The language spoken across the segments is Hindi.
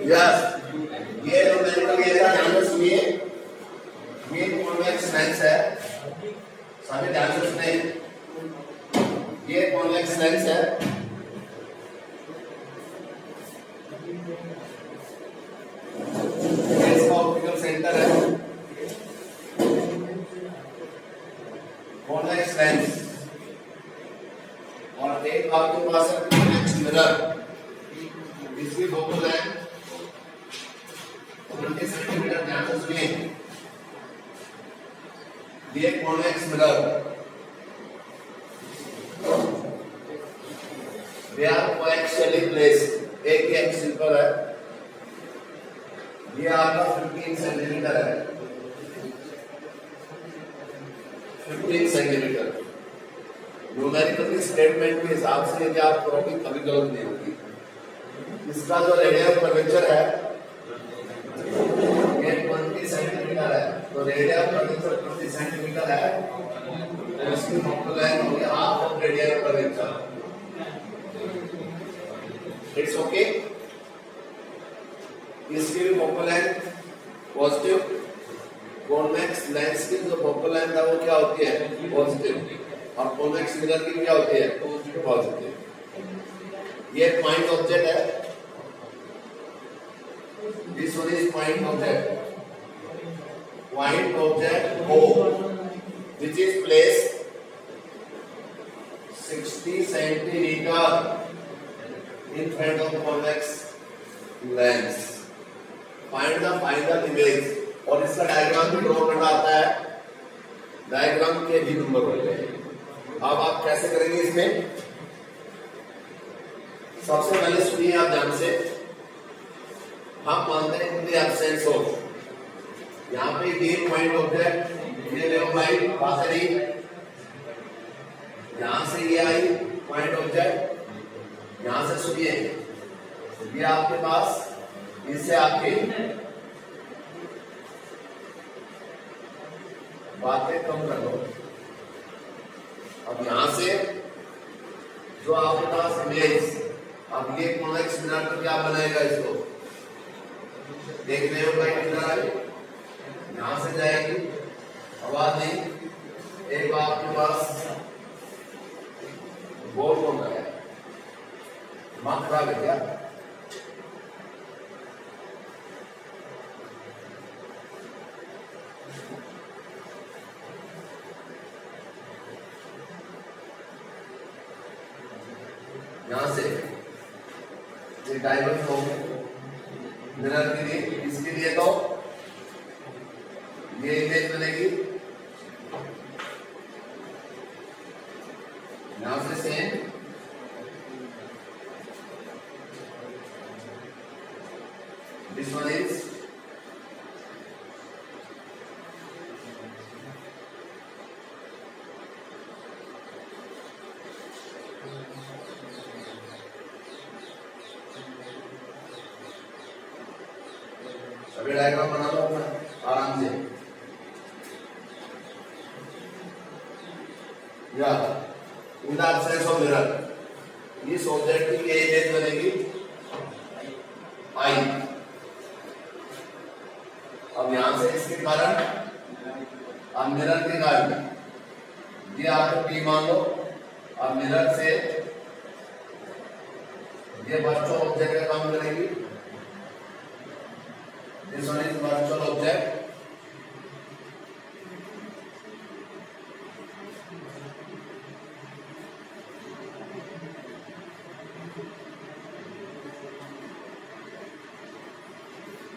यस, ये न्यूमेरिकल ये था, ध्यान से सुनिए। ये कॉन्वेक्स लेंस है, सभी ध्यान से सुने। ये कॉन्वेक्स लेंस है, इसका ऑप्टिकल सेंटर है कॉन्वेक्स लेंस। और एक आपके पास है कॉन्वेक्स मिरर, इसकी फोकल है 20 सेंटीमीटर। ध्यान से सुनिए, ये convex mirror, they are coaxially placed, एक ही एक्सिस पर है। ये आपका 15 सेंटीमीटर है, 15 सेंटीमीटर। न्यूमेरिकल स्टेटमेंट के हिसाब से यदि आप करोगे कभी गलत नहीं होगी। इसका जो रेडियल कर्वेचर है ये 20 सेंटीमीटर है, तो रेडियल कर्वेचर 20 सेंटीमीटर है, तो इसकी फोकल लेंथ होगी half of radial curvature. It's okay. इसकी भी focal length positive, convex lens की जो फोकल लेंथ है वो क्या होती है? पॉजिटिव, और कॉन्वेक्स मिरर की क्या होती है? पॉजिटिव। ये पॉइंट ऑब्जेक्ट है, this one is point object O, which is placed 60 centimeter in front of convex lens. Find the final image, और इसका डायग्राम भी ड्रॉ करना आता है, डायग्राम के भी नंबर होते हैं। अब आप कैसे करेंगे इसमें? सबसे पहले सुनिए आप ध्यान से। हम मानते हैं इन द एब्सेंस ऑफ, यहाँ पे ये पॉइंट ऑब्जेक्ट, ये ले भाई पास है, यहाँ से ये आई पॉइंट ऑब्जेक्ट, यहाँ से सुनिए ये आपके पास, इससे आपके बातें कम कर लो। अब यहाँ से जो आपके पास इमेज, अब ये कॉन्वेक्स मिरर तो क्या बनाएगा? इसको देख रहे हो भाई, किधर आई? यहां से जाएगी, आवाज नहीं। एक आपके पास बोर्ड कौन है? दिमाग खराब है क्या? यहां से ये डायवर्स हो मिरर के लिए, इसके लिए तो ये इमेज बनेगी, यहां से सेम दिस वन इज अभी डायग्राम बना लो अपना आराम से। या इन द एब्सेंस ऑफ मिरर, इस ऑब्जेक्ट की ये इमेज बनेगी आई। अब यहां से इसके कारण, अब मिरर के कारण ये आपको पी मान लो। अब मिरर से ये वर्चुअल ऑब्जेक्ट का काम करेगी, this one is virtual object।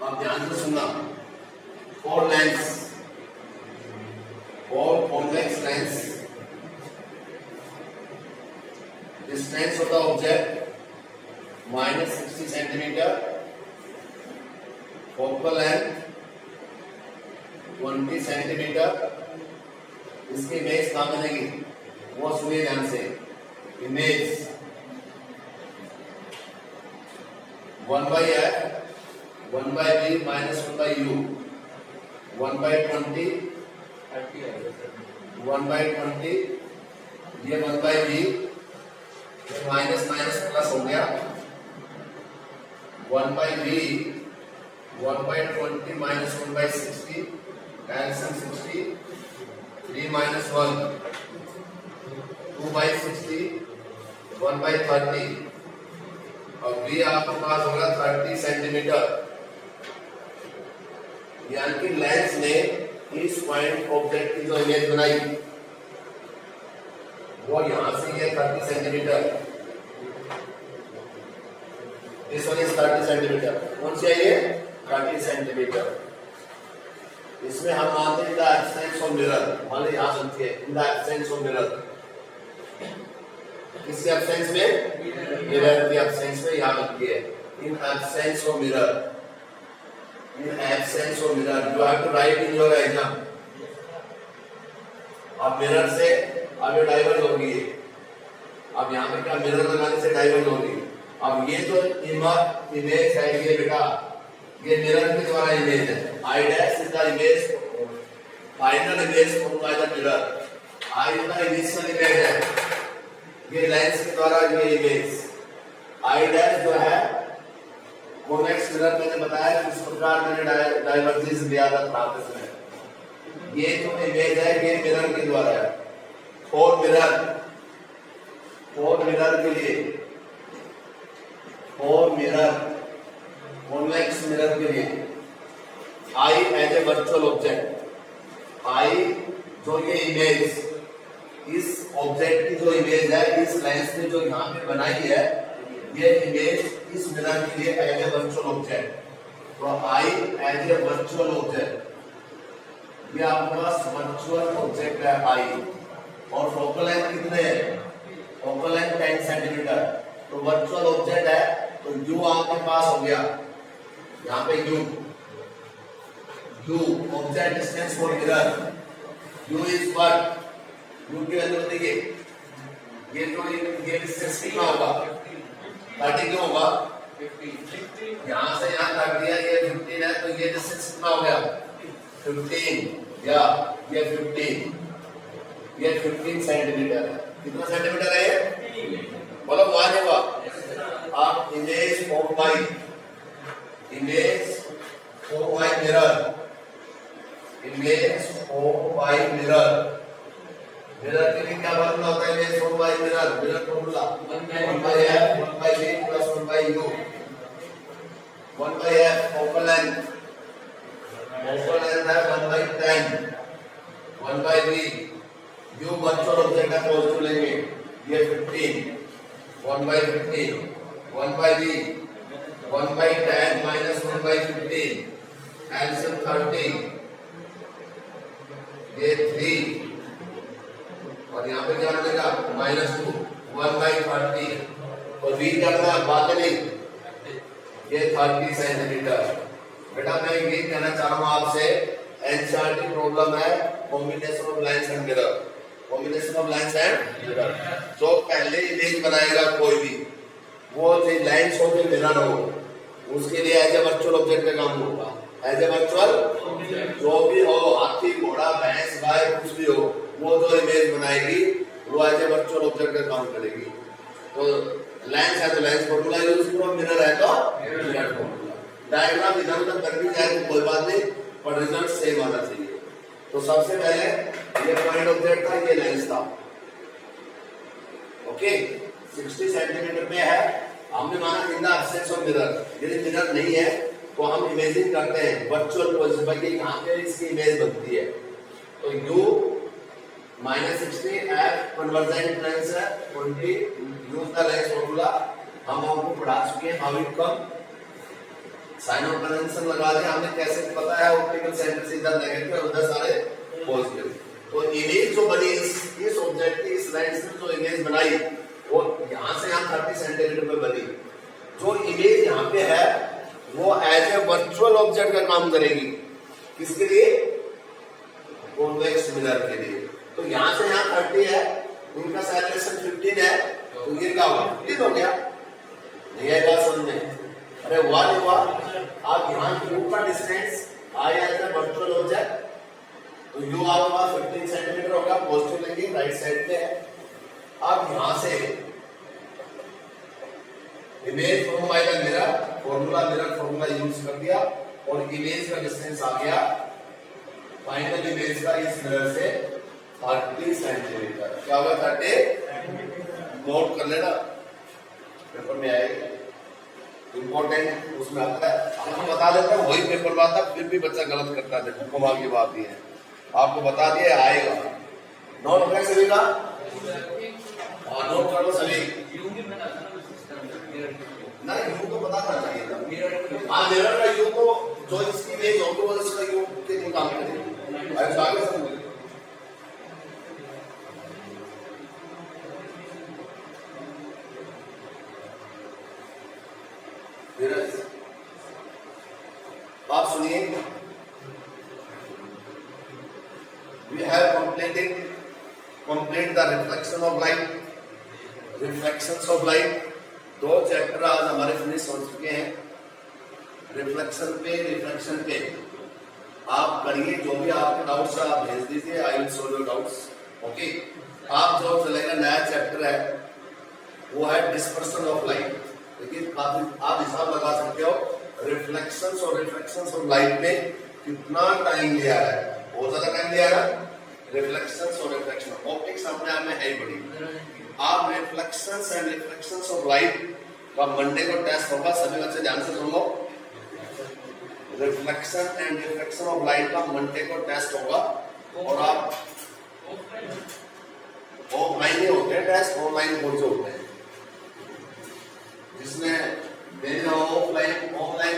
अब ध्यान से सुनना, four lens, four convex lens, distance of the object -60 centimetre, focal length 20 centimetre. इसकी इमेज कहाँ बनेगी वो सुनिए ध्यान से। Image 1/f 1/b minus 1/u 1/20 1/20 ये 1/b माइनस माइनस प्लस हो गया 1/v 1/20 minus 1/60 LCM 60 3 minus 1 2/60 1/30 और v आपके पास होगा 30 सेंटीमीटर। यानी कि लेंस ने इस पॉइंट ऑब्जेक्ट की जो इमेज बनाई वो यहां से ये 30 centimetre, this one is 30 centimetre. कौन सी है ये 30 सेंटीमीटर। इसमें हम मानते हैं द एब्सेंस ऑफ मिरर, मान लीजिए यहां समझिए in the absence of mirror, किसके एब्सेंस में मिरर के एब्सेंस में यहां लिखी है in absence of mirror, in absence of mirror you have to write in your exam. अब मिरर से अब ये डाइवर्ज होगी, अब यहां पे क्या मिरर लगाने से डाइवर्ज होगी। अब ये जो इमेज है ये बेटा ये मिरर के द्वारा इमेज है। I dash is the image, final image form by the mirror. I is the initial image है, ये लेंस के द्वारा ये इमेज। आई डैश जो है कॉन्वेक्स मिरर मैंने बताया किस प्रकार मैंने डाइवर्जेंस दिया था क्लास में। ये जो इमेज है ये मिरर के द्वारा है। फॉर मिरर के लिए, फॉर मिरर कॉन्वेक्स मिरर के लिए I as a virtual object, आई जो ये इमेज इस ऑब्जेक्ट की जो इमेज है इस लेंस ने जो यहाँ पे बनाई है ये इमेज इस मिरर के लिए एज ए वर्चुअल ऑब्जेक्ट। तो I as a virtual object, ये आपके पास वर्चुअल ऑब्जेक्ट है आई। और फोकल लेंथ कितने है, फोकल लेंथ 10 सेंटीमीटर। तो वर्चुअल ऑब्जेक्ट है तो u आपके पास हो गया यहाँ पे u object distance for mirror, u is what, u की वैल्यू देखिए ये जो ये डिस्टेंस कितना होगा 30 क्यों होगा 50, यहाँ से यहाँ तक दिया ये 15 है तो ये डिस्टेंस कितना हो गया 15 या ये 15 सेंटीमीटर है। कितना सेंटीमीटर है ये बोलो वन है वो। आप image form by mirror, image form by mirror, mirror के लिए क्या फॉर्मूला होता है image form by mirror, mirror formula 1/f 1/v plus 1/u, 1/f focal length है 1/10, 1/v u वर्चुअल ऑब्जेक्ट का पॉजिटिव लेंगे ये 15, 1/15, 1/v 1/10 minus 1/15 LCM 30 ये 3 और यहाँ पे क्या मिलेगा -2 1/30 और v करना बात नहीं ये 30 सेंटीमीटर। बेटा मैं ये कहना चाह रहा हूँ आपसे एनसीईआरटी प्रॉब्लम है combination of lens and mirror, combination of lens and mirror. जो पहले इमेज बनाएगा कोई भी वो जो लेंस हो जो मिरर हो उसके लिए एज ए वर्चुअल ऑब्जेक्ट का काम होगा, एज ए वर्चुअल जो भी हो हाथी घोड़ा भैंस गाय कुछ भी हो वो जो इमेज बनाएगी वो एज ए वर्चुअल ऑब्जेक्ट का काम करेगी। तो लेंस है तो लेंस फॉर्मूला यूज करो, मिरर है तो मिरर फॉर्मूला। डायग्राम इधर उधर कर भी जाए तो कोई बात नहीं पर रिजल्ट सेम आना चाहिए। तो सबसे पहले ये पॉइंट ऑब्जेक्ट था ये लेंस था ओके 60 सेंटीमीटर में है। हमने माना इन द एब्सेंस ऑफ मिरर, यदि मिरर नहीं है तो हम इमेजिन करते हैं वर्चुअल पोजीशन पर कि यहाँ पे इसकी इमेज बनती है। तो u -60 f कन्वर्जेंट लेंस है 20 यूज द लेंस फॉर्मूला हम आपको पढ़ा चुके हैं। How it come sign of convention लगा दिया हमने, कैसे पता है ऑप्टिकल सेंटर से इधर नेगेटिव और उधर सारे पॉजिटिव। तो इमेज जो बनी इस ऑब्जेक्ट की इस लेंस ने जो इमेज बनाई वो यहाँ से यहाँ 30 सेंटीमीटर में बनी। जो इमेज यहाँ पे है वो एज ए वर्चुअल ऑब्जेक्ट का काम करेगी, किसके लिए कॉन्वेक्स मिरर के लिए। तो यहाँ से यहाँ 30 है, उनका सैचुरेशन 15 है तो ये क्या हुआ 15 हो गया। नहीं है बात समझ में, अरे वाह हुआ। आप यहाँ u का डिस्टेंस आया एज ए वर्चुअल ऑब्जेक्ट तो u आपका 15 सेंटीमीटर होगा, पॉजिटिव लेंगे राइट साइड पे है। अब यहाँ से image from by the mirror, mirror formula use कर दिया और इमेज का डिस्टेंस आ गया फाइनल इमेज का इस मिरर से 30 सेंटीमीटर। क्या होगा 30? नोट कर लेना, पेपर में आएगा, इंपॉर्टेंट उसमें आता है। आपको बता देता हूँ वही पेपर में आता, फिर भी बच्चा गलत करता है। देखो कमाल की बात ये है, आपको बता दिया आएगा। नोट हो गया सभी का? नोट कर लो सभी। नहीं यू तो पता करना चाहिए था। हाँ मिरर का यू तो जो इसकी इमेज होगी वो इसका यू के निकाल करेंगे। अच्छा आगे समझ आप सुनिए। We have complete the reflection of light, reflections of light। दो चैप्टर आज हमारे फिनिश हो चुके हैं, रिफ्लेक्शन पे रिफ्लेक्शन पे। आप करिए, जो भी आपके डाउट्स आप भेज दीजिए, I will solve your doubts. Okay, आप जो चलेगा नया चैप्टर है वो है डिस्पर्सन ऑफ लाइट। देखिए काफी आप हिसाब लगा सकते हो रिफ्लेक्शंस और रिफ्रैक्शंस ऑफ लाइट में कितना टाइम लिया है, बहुत ज्यादा टाइम लिया है। रिफ्लेक्शंस और रिफ्रैक्शन ऑप्टिक्स अपने आप में है ही बड़ी। आप reflections and refractions of light का मंडे को टेस्ट होगा, सभी बच्चे ध्यान से सुन लो। Reflection and refraction of light का मंडे को टेस्ट होगा और आप ऑफलाइन ही होते हैं टेस्ट, ऑनलाइन बहुत से होते हैं जिसमें मेरे ऑफलाइन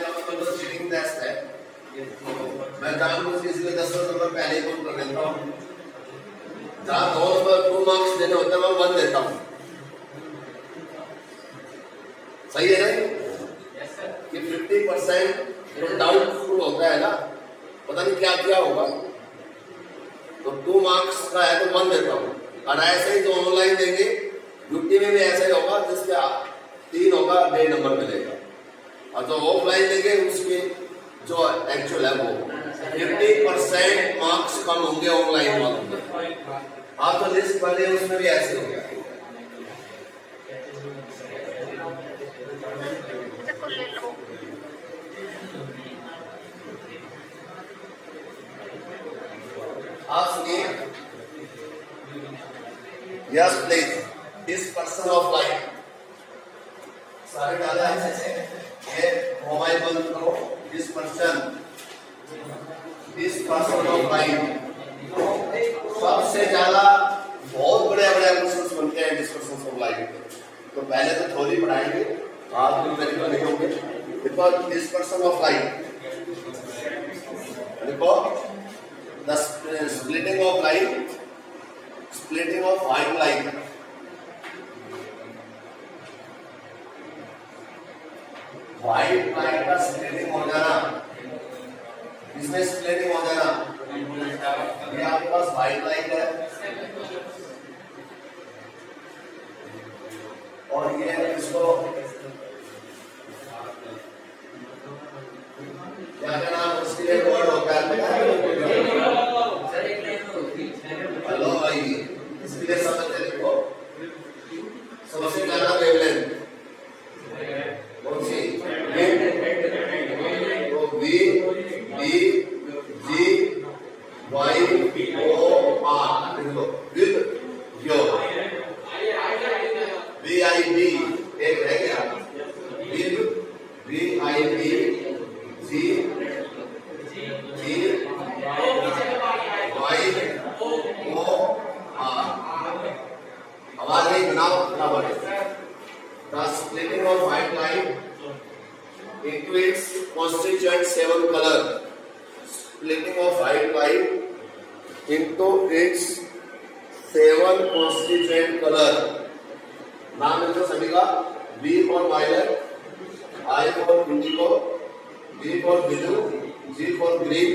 का मतलब चीटिंग टेस्ट है। मैं जानबूझ के इसलिए 10 नंबर पहले ही कर लेता हूँ, जहाँ 2 नंबर 2 मार्क्स देने होते हैं मैं 1 देता हूँ। सही है ना? कि 50% डाउटफुल होता है ना, पता नहीं क्या क्या होगा, तो 2 मार्क्स का है तो 1 देता हूँ। और ऐसे ही जो ऑनलाइन देंगे यूटी में भी ऐसा ही होगा, जिसके 3 होगा 1.5 नंबर मिलेगा, और जो ऑफलाइन देंगे उसके जो एक्चुअल है वो 50% मार्क्स कम होंगे ऑनलाइन वालों में। आप तो लिस्ट बने उसमें भी ऐसे हो गया। आप सुनिए, yes please, dispersion of light सारे डाला है। ये मोबाइल बंद करो। डिस्पर्सन ऑफ लाइट सबसे ज्यादा बहुत बड़े बड़े क्वेश्चंस बनते हैं डिस्पर्सन ऑफ लाइट। तो पहले तो थ्योरी पढ़ाएंगे, आप भी मेरे को नहीं होंगे। देखो डिस्पर्सन ऑफ लाइट, देखो the splitting of light, splitting of white light. White light का स्प्लिटिंग हो जाना, इसमें स्प्लिटिंग हो जाना। ये आपके पास व्हाइट लाइट है और ये इसको क्या नाम उसके लिए वर्ड होता है? हेलो भाई, इसके लिए समझते देखो। सबसे ज्यादा वेवलेंथ कौन सी? तो V B G Y O R, देखो with your V I B एक रह गया, with V I B G G Y O R. हमारे नाम बराबर है। The splitting of white light into its constituent 7 color, splitting of white light into its 7 constituent color। नाम है तो सभी का, B for violet, I for indigo, B for blue, G for green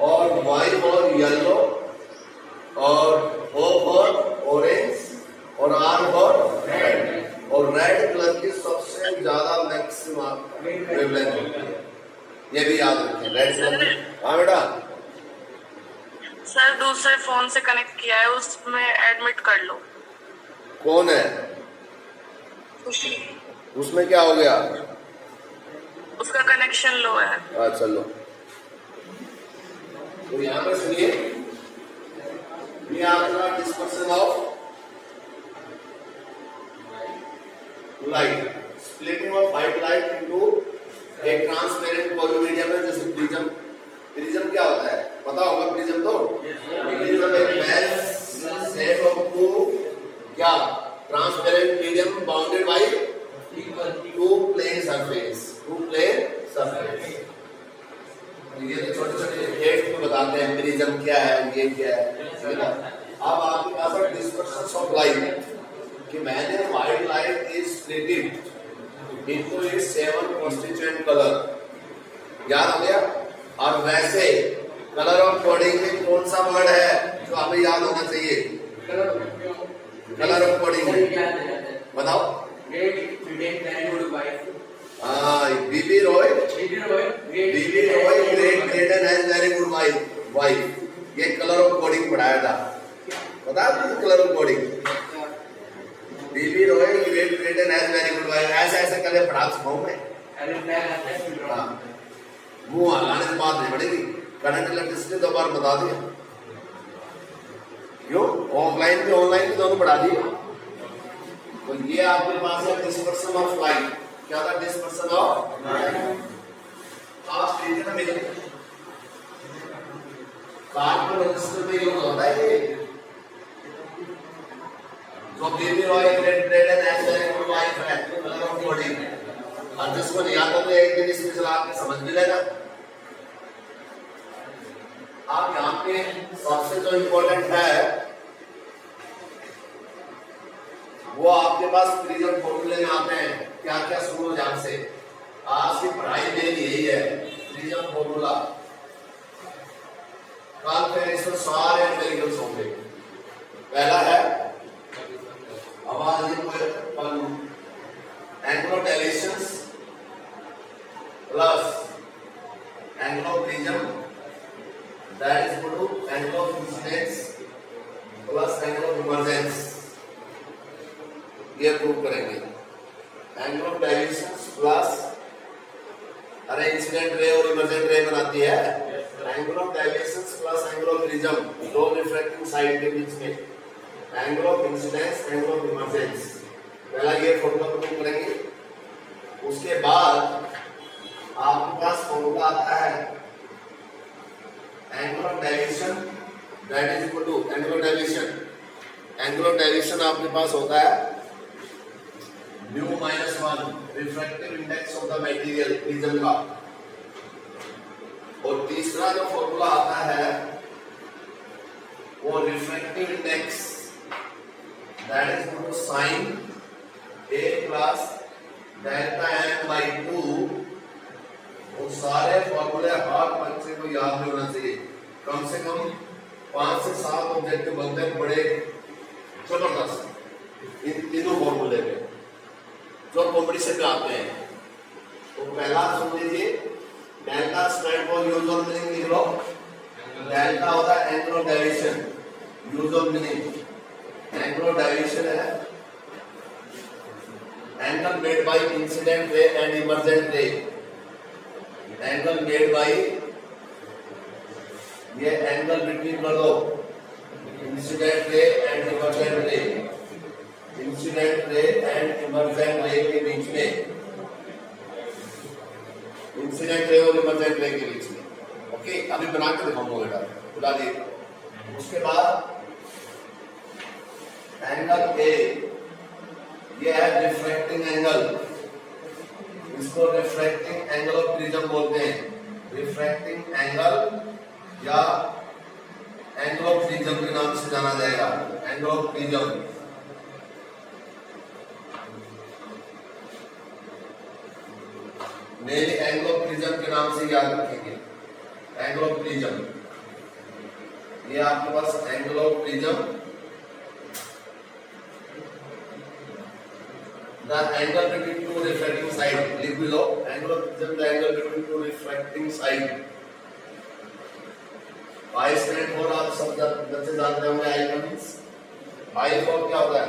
और Y for yellow और O for orange और R for red। और रेड कलर की सबसे ज्यादा मैक्सिमम वेवलेंथ होती है, ये भी याद रखें। Red colour. हाँ बेटा। सर दूसरे फोन से कनेक्ट किया है, उसमें एडमिट कर लो। कौन है? खुशी। उसमें क्या हो गया? उसका कनेक्शन लो है। चलो तो यहाँ पर सुनिए, ये आपका dispersion of light, splitting of white light into एक ट्रांसपेरेंट पॉलीमीडियम है जैसे प्रिज्म। प्रिज्म क्या होता है पता होगा? प्रिज्म तो प्रिज्म एक बेल सेट ऑफ टू क्या transparent medium bounded by two plane surface, two plane surface. ये तो छोटे छोटे हेड को बताते हैं प्रिज्म क्या है, ये क्या है ना। अब आपके पास है डिस्पर्शन ऑफ लाइट कि मैंने white light is splitted into its 7 constituent colour, याद हो गया। और वैसे कलर ऑफ कोडिंग में कौन सा वर्ड है जो आपको याद होना चाहिए? कलर ऑफ कोडिंग बताओ। B B Roy great great and has very good wife, ये कलर ऑफ कोडिंग पढ़ाया था, पता है colour of coding? B B Roy great great and has very good wife, ऐसे ऐसे कलर पढ़ा सकूं मैं। मुंह हलाने से बात नहीं बढ़ेगी। करंट इलेक्ट्रिसिटी दो बार बता दिया, क्यों? ऑफलाइन भी ऑनलाइन भी दोनों पढ़ा दिया। तो ये आपके पास है डिस्पर्सन ऑफ लाइट। क्या था डिस्पर्सन ऑफ लाइट? आप देखिए ना मेरे कार्बन रजिस्टर में यूज होता है ये, जो baby Roy great great and has very good wife है कलर ऑफ कोडिंग। और जिसको नहीं आता तो एक दिन इसमें चला के समझ भी लेगा। आप यहाँ पे सबसे जो इम्पोर्टेंट है वो आपके पास प्रिज्म फॉर्मूले में आते हैं। क्या क्या सुनो ध्यान से, आज की पढ़ाई मेन यही है, प्रिज्म फॉर्मूला। कल फिर इसमें सारे एम्पिरिकल्स होंगे। पहला है आवाज angular deviations plus angular prism that is equal to angular incidence plus angular emergence. ये प्रूव करेंगे। एंगुलर डेविएशंस प्लस, अरे इंसिडेंट रे और इमर्जेंट रे बनाती है। Angular deviations plus angular prism, दो रिफ्रैक्टिंग साइड के बीच में angle of incidence, angle of emergence. पहला ये फॉर्मूला प्रूव करेंगे। उसके बाद आपके पास फॉर्मूला आता है angle of deviation that is equal to angular deviation. Angular deviation आपके पास होता है mu minus 1 refractive index of the material prism का। और तीसरा जो फॉर्मूला आता है वो refractive index that is equal to sine a plus delta n by 2। वो सारे फॉर्मूले हर बच्चे को याद में होना चाहिए। कम से कम 5 से 7 ऑब्जेक्टिव बनते हैं बड़े जबरदस्त इन तीनों फॉर्मूले में जो कॉम्पिटिशन में आते हैं। तो पहला सुन लीजिए, delta stand for use of meaning लिख लो। डेल्टा होता है angle of deviation, use of meaning. Angle of deviation है angle made by incident ray and emergent ray. Angle made by, ये एंगल बिटवीन कर दो incident ray and emergent ray. Incident ray and emergent ray के बीच में, इंसिडेंट रे और इमर्जेंट रे के बीच में। ओके, अभी बना के दिखाऊंगा बेटा, बुला दिए। उसके बाद एंगल ए, ये है रिफ्रैक्टिंग एंगल, इसको रिफ्रैक्टिंग एंगल ऑफ प्रिज्म बोलते हैं। रिफ्रैक्टिंग एंगल या एंगल ऑफ प्रिज्म के नाम से जाना जाएगा। एंगल ऑफ प्रिज्म, मेरे एंगल ऑफ प्रिज्म के नाम से याद रखेंगे। एंगल ऑफ प्रिज्म, ये आपके पास angle of prism, the angle between two refracting side, लिख भी लो। angle of prism, the angle between two refracting side। I stand for, आप सब बच्चे जानते होंगे I means I for क्या होता है?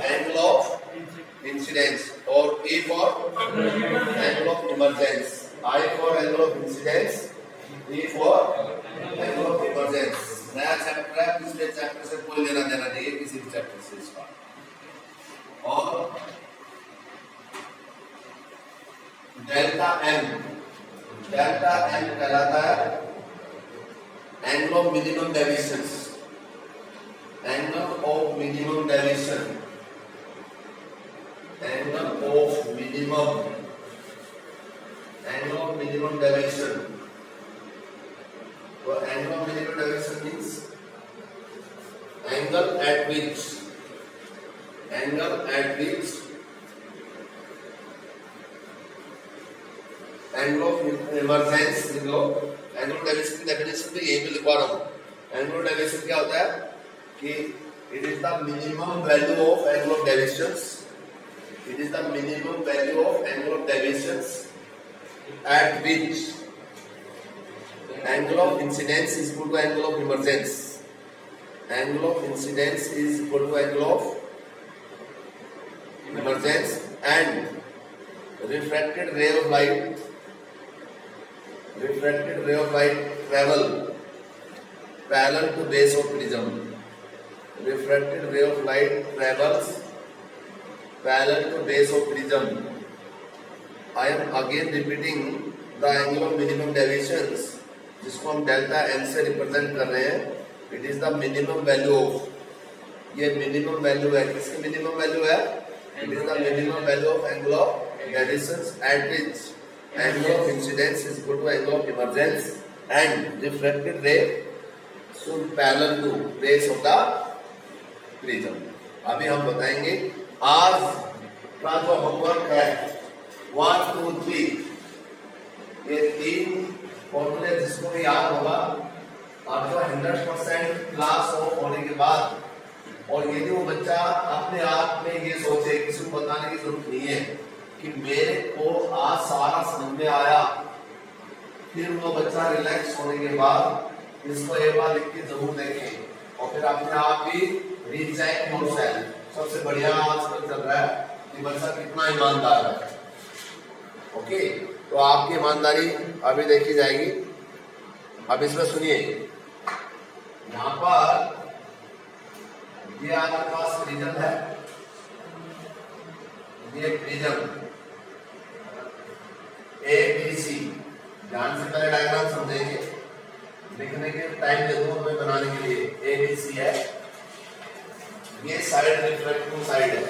angle of इंसिडेंस और E for angle of emergence, I for angle of incidence, E for angle of emergence. नया चैप्टर है, पिछले चैप्टर से कोई लेना देना नहीं है किसी भी चैप्टर से इसका। और डेल्टा एम कहलाता है angle of minimum deviation, angle of minimum deviation, angle of minimum deviation. तो angle of minimum deviation means angle at which angle of emergence लिख लो। एंगल ऑफ डेविएशन की डेफिनेशन भी यही पे लिखवा रहा हूँ। एंगल ऑफ डेविएशन क्या होता है कि it is the minimum value of angle of deviations, it is the minimum value of angle of deviations at which angle of incidence is equal to angle of emergence, angle of incidence is equal to angle of emergence, and refracted ray of light travel parallel to base of prism, refracted ray of light travels parallel to base of prism. I am again repeating the angle of minimum deviations, जिसको हम डेल्टा एन से रिप्रेजेंट कर रहे हैं। It is the minimum value of, ये मिनिमम वैल्यू है, किसकी मिनिमम वैल्यू है? It is the minimum value of angle of deviations at which angle of incidence is equal to angle of emergence and reflected ray should parallel to base of the prism. अभी हम बताएंगे आज का जो होमवर्क है 1, 2, 3, ये 3 फॉर्मूले जिसको भी याद होगा आपका 100% क्लास ऑफ होने के बाद, और यदि वो बच्चा अपने आप में ये सोचे, किसी को बताने की जरूरत नहीं है कि मेरे को आज सारा समझ में आया, फिर वो बच्चा रिलैक्स होने के बाद इसको एक बार लिख के जरूर देखें और फिर अपने आप ही रीचेक योरसेल्फ। सबसे बढ़िया आजकल चल रहा है कि बच्चा कितना ईमानदार है। ओके, तो आपकी ईमानदारी अभी देखी जाएगी। अब इसमें सुनिए, यहाँ पर ये आपके पास प्रिज्म है, ये प्रिज्म ABC। ध्यान से पहले डायग्राम समझेंगे, लिखने के टाइम दे दो हमें बनाने के लिए। ABC है, ये साइड रिफ्लेक्टिंग साइड है।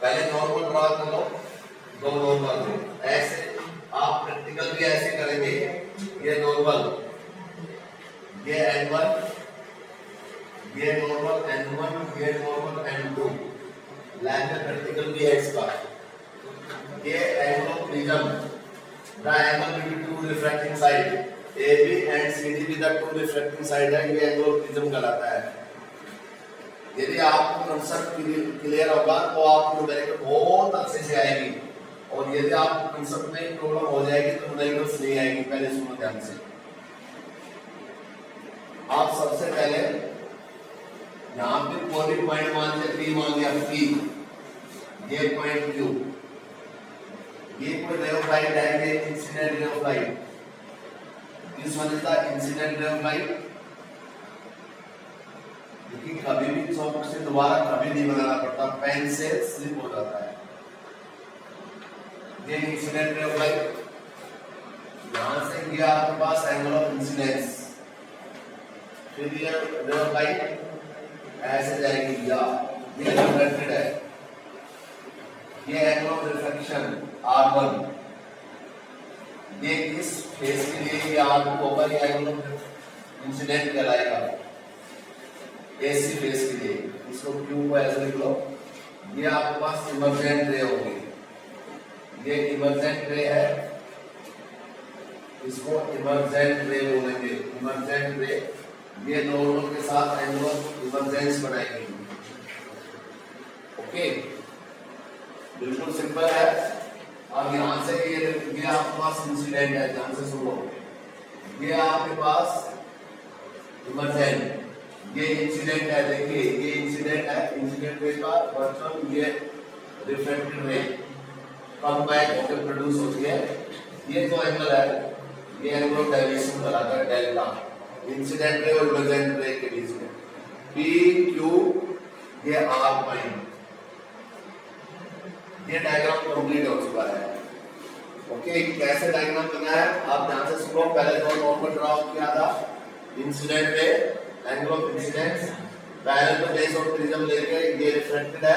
पहले नॉर्मल ड्रा कर लो, दो नॉर्मल, ऐसे आप प्रैक्टिकल भी ऐसे करेंगे। ये नॉर्मल, ये N1, ये नॉर्मल N1, ये नॉर्मल N2। लैब में प्रैक्टिकल भी है इसका। ये angle of prism, the angle between two refracting side AB and CD with the two refracting side है, ये एंगल ऑफ प्रिज्म कहलाता है। यदि आपको कंसेप्ट क्लियर होगा तो आपको न्यूमेरिकल बहुत अच्छे से आएगी, और यदि आपको कंसेप्ट में प्रॉब्लम हो जाएगी तो न्यूमेरिकल्स नहीं आएगी। पहले सुनो ध्यान से। आप सबसे पहले यहाँ पे कोई भी पॉइंट मान लिया, P मान लिया, P, ये पॉइंट Q, ये कोई रे ऑफ लाइट है, ये incident ray of light, this one is the incident ray of light. क्योंकि कभी भी चौक से दोबारा कभी नहीं बनाना पड़ता, पेन से स्लिप हो जाता है। ये इंसिडेंट रे ऑफ लाइट, यहां से गया आपके पास एंगल ऑफ इंसिडेंस, फिर ये रे ऑफ लाइट ऐसे जाएगी, या ये रिफ्लेक्टेड है, ये एंगल ऑफ रिफ्लेक्शन R1, ये किस फेस के लिए ये R2 होगा, ये एंगल ऑफ इंसिडेंट कहलाएगा AC फेस के लिए। इसको Q को ऐसे लिख लो। ये आपके पास इमरजेंट रे होगी, ये इमरजेंट रे है, इसको इमरजेंट रे बोलेंगे, इमरजेंट रे। ये नॉर्मल के साथ एंगल ऑफ इमरजेंस बनाएंगे। ओके, बिल्कुल सिंपल है। अब यहां से ये आपके पास इंसिडेंट है, ध्यान से सुनो। ये आपके पास इमरजेंट, ये इंसिडेंट है, देखिए ये इंसिडेंट है, इंसिडेंट इंसिडेंट रे का वर्चुअल ये रिफ्लेक्टेड रे कम बैक होकर प्रोड्यूस होती है। ये जो एंगल है ये एंगल ऑफ डेविएशन कहलाता है डेल्टा, इंसिडेंट रे और इमर्जेंट रे के बीच में। पी क्यू ये आर पॉइंट, ये डायग्राम कंप्लीट हो चुका है। ओके, कैसे डायग्राम बना है आप ध्यान से सुनो। पहले तो नॉर्मल ड्रॉ किया था, incident ray angle of incidence parallel to base of prism लेके ये रिफ्लेक्टेड है,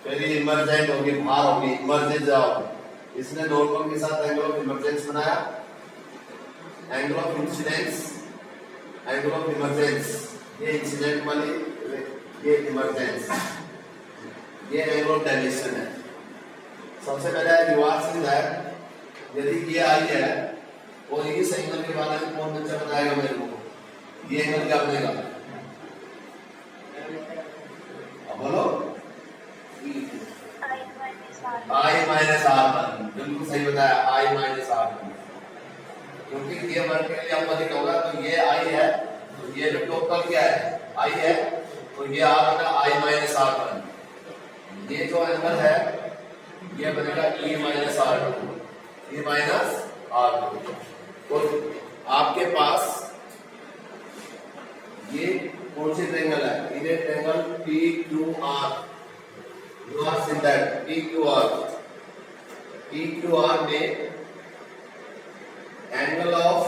फिर ये इमर्जेंट होगी, बाहर होगी, इमर्जेंस जाओ। इसने नॉर्मल के साथ एंगल ऑफ इमर्जेंस बनाया, angle of incidence, angle of emergence, ये इंसिडेंट वाली, ये इमर्जेंस, ये एंगल ऑफ डेविएशन है। सबसे पहले दीवार से है, यदि ये आई है और इस एंगल के बारे में कौन बच्चा बताएगा मेरे को, ये एंगल क्या बनेगा? अब बोलो, I माइनस R1, बिल्कुल सही बताया, I माइनस R1, क्योंकि ये वर्ग के लिए आपको दिखा होगा तो ये I है, तो ये जो टोटल क्या है I है, तो ये R बनेगा I माइनस R1। ये जो एंगल है ये बनेगा E minus R2, E minus R2। तो आपके पास ये कौन सी ट्रायंगल है? ये triangle PQR, you are seeing that PQR में एंगल ऑफ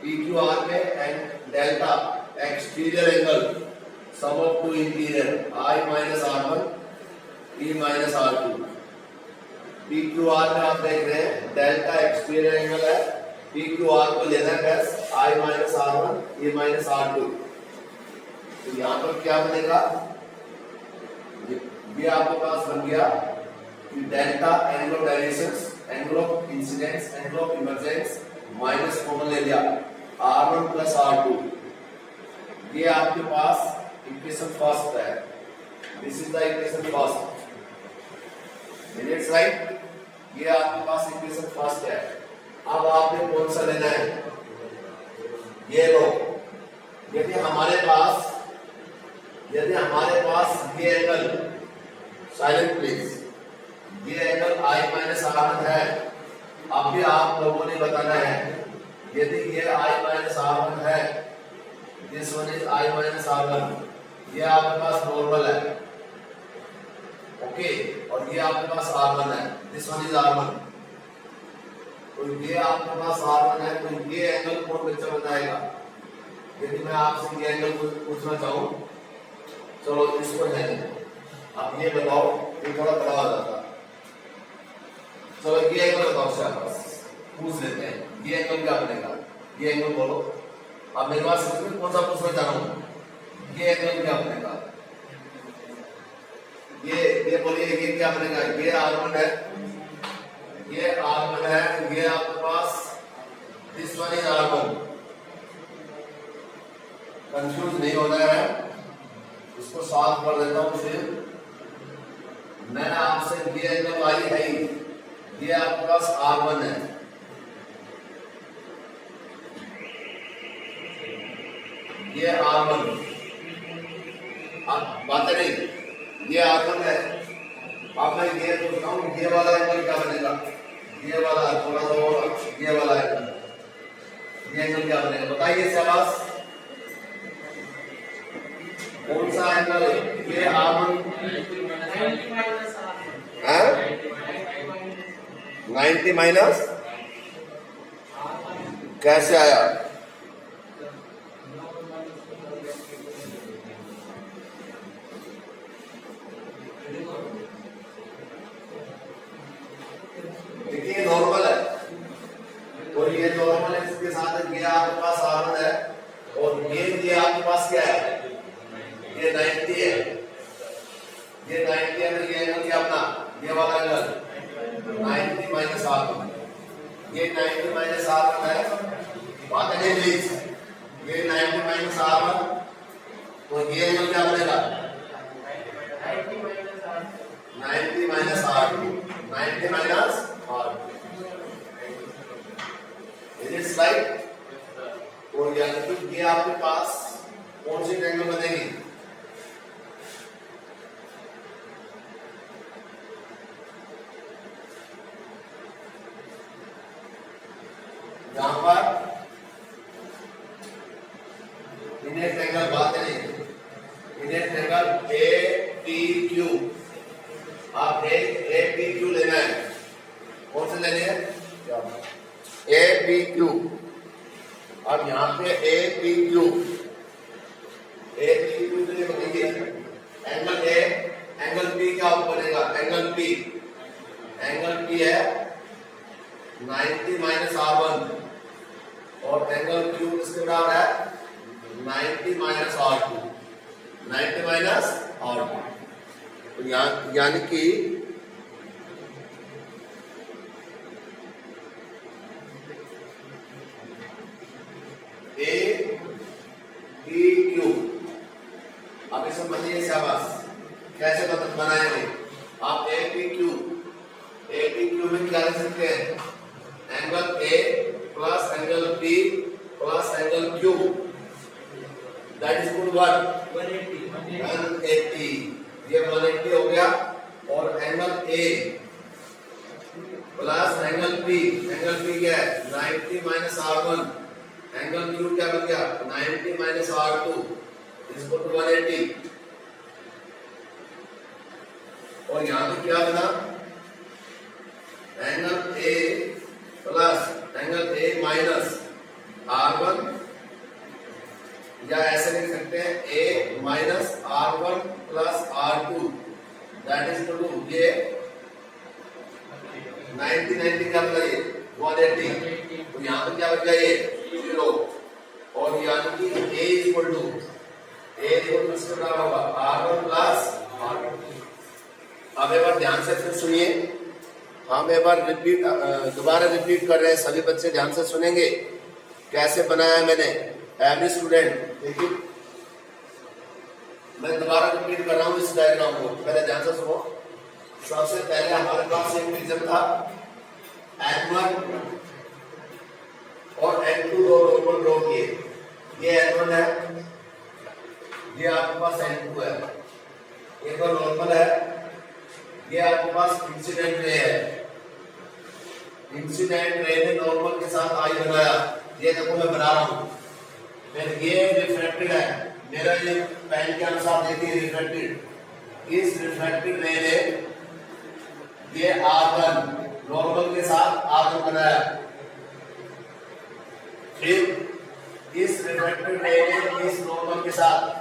PQR में and delta exterior angle sum of to interior I minus R1 E minus R2। PQR में आप देख रहे हैं डेल्टा एक्सटीरियर एंगल है, PQR को लेना है बस I minus R1 E minus R2। तो यहाँ पर क्या बनेगा? ये आपके पास बन गया कि delta angle of deviations, angle of incidence, angle of emergence minus common ले लिया R1 प्लस R2। ये आपके पास इक्वेशन फर्स्ट है, this is the equation first, it's right. ये आपके पास इक्वेशन फर्स्ट है। अब आपने कौन सा लेना है? ये लो। यदि हमारे पास ये एंगल, साइलेंट प्लीज, ये एंगल I माइनस R1 है। अब भी आप लोगों ने बताना है, यदि ये I माइनस R1 है, this one is I minus R1, ये आपके पास नॉर्मल है, ओके, और ये आपके पास R1 है, दिस वन इज R1। तो ये आपके पास R1 है, तो ये एंगल कौन बच्चा बताएगा? यदि मैं आपसे ये एंगल पूछना चाहूं, चलो इसको है, आप ये बताओ, ये थोड़ा बड़ा हो जाता। चलो ये एंगल बताओ, शाबाश, पूछ लेते हैं, ये एंगल क्या बनेगा? ये एंगल बोलो। अब मेरे पास इसमें कौन सा पूछना चाह रहा हूं, ये एंगल क्या बनेगा? ये बोलिए, ये क्या बनेगा? ये R1 है, ये R1 है, ये आपके पास this one is R1। Confuse नहीं होना है, इसको सॉल्व कर देता हूं। फिर मैंने आपसे ये एंगल आई है, ये आपके पास R1 है, ये R1, अब बात नहीं, ये R1 है। अब मैं ये पूछता हूं, ये वाला एंगल क्या बनेगा? ये वाला थोड़ा सा और, ये वाला एंगल, ये एंगल क्या बनेगा? बताइए शाबाश, कौन सा एंगल? ये R1 90 माइनस कैसे आया? देखिए नॉर्मल है, और ये नॉर्मल है, इसके साथ ये आपके पास R1 है, और ये आपके पास क्या है? ये 90 है, ये 90 है, तो ये एंगल क्या अपना? ये वाला एंगल 90 माइनस R1, ये 90 माइनस R1 है। बात है प्लीज, ये 90 माइनस R1, तो ये एंगल क्या बनेगा? 90 minus R2, 90 minus R2। Is it right? और ये आपके पास कौन सी ट्रायंगल बनेगी? In a triangle A P Q. आप ए पी क्यू लेना है, कौन से लेने हैं? ए पी क्यू। अब यहाँ पे ए पी क्यू के लिए बनेगी एंगल ए, एंगल पी क्या बनेगा? एंगल पी है 90 माइनस R1 और एंगल क्यू किसके बराबर है? 90 माइनस R2। 90 माइनस R2, तो यानी कि ए पी क्यू। अब इसमें बताइए शाबाश, कैसे बनाएंगे आप? ए पी क्यू में क्या लिख सकते हैं? Angle A plus angle P plus angle Q, that is equal 180। ये 180 हो गया। और angle A plus angle P क्या है? 90 माइनस R1। एंगल क्यू क्या बन गया? 90 माइनस R2 इसको 180। और यहां पे क्या बना? Angle A plus angle A minus R1, या ऐसे लिख सकते हैं A minus R1 plus R2, that is equal to ये 90 क्या बना? ये 180। तो यहां पे क्या बन गया? ये 0। और यानी कि ए इक्वल टू किसके बराबर होगा? R1 plus R2। अब एक बार ध्यान से फिर सुनिए, हम एक बार दोबारा रिपीट कर रहे हैं, सभी बच्चे ध्यान से सुनेंगे कैसे बनाया मैंने। एवरी स्टूडेंट देखिए, मैं दोबारा रिपीट कर रहा हूँ इस डायग्राम को, पहले ध्यान से सुनो। सबसे पहले हमारे पास एक प्रिज्म था, N1 और N2 दो नॉर्मल ड्रॉ किए। ये N1 है, ये आपके पास N2 है। एक और नॉर्मल है, ये आपके पास इंसिडेंट रे है। इंसिडेंट रे ने नॉर्मल के साथ आई बनाया, ये देखो मैं बना रहा हूं। फिर ये रिफ्लेक्टेड है, मेरा ये पेन के अनुसार देखिए रिफ्लेक्टेड। इस रिफ्लेक्टेड रे ने ये R1 नॉर्मल के साथ R1 बनाया। फिर इस रिफ्लेक्टेड रे ने इस नॉर्मल के साथ